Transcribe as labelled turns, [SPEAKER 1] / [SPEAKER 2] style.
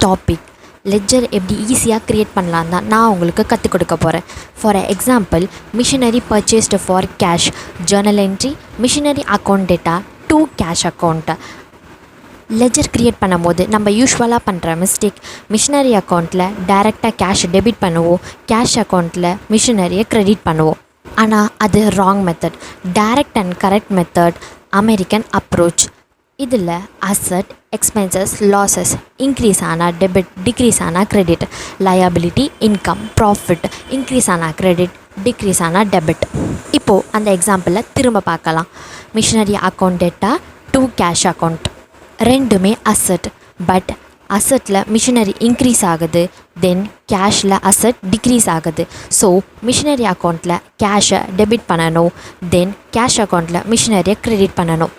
[SPEAKER 1] Topic ledger எப்படி ஈஸியாக create பண்ணலாம் தான் நான் உங்களுக்கு கற்றுக் கொடுக்க போகிறேன். For example, machinery purchased for cash, journal entry, machinery account டேட்டா to cash account. Ledger create பண்ணும்போது நம்ம யூஸ்வலாக பண்ணுற மிஸ்டேக், மிஷினரி அக்கௌண்ட்டில் டைரெக்டாக கேஷ் டெபிட் பண்ணுவோம், கேஷ் அக்கௌண்ட்டில் மிஷினரியை க்ரெடிட் பண்ணுவோம். ஆனால் அது wrong method. Direct and correct method American approach. இதில் அசட், எக்ஸ்பென்சஸ், லாஸஸ் இன்க்ரீஸ் ஆனால் டெபிட், டிக்ரீஸ் ஆனால் credit, liability, income, profit increase ஆனால் கிரெடிட், டிக்ரீஸ் ஆனால் டெபிட். இப்போது அந்த எக்ஸாம்பிளில் திரும்ப பார்க்கலாம். மிஷினரி அக்கௌண்ட் டேட்டா டு கேஷ் அக்கௌண்ட் ரெண்டுமே அசட். பட் அசட்டில் மிஷினரி இன்க்ரீஸ் ஆகுது, தென் கேஷில் அசட் டிக்ரீஸ் ஆகுது. ஸோ மிஷினரி அக்கௌண்ட்டில் கேஷை டெபிட் பண்ணணும், தென் கேஷ் அக்கௌண்ட்டில் மிஷினரியை க்ரெடிட் பண்ணணும்.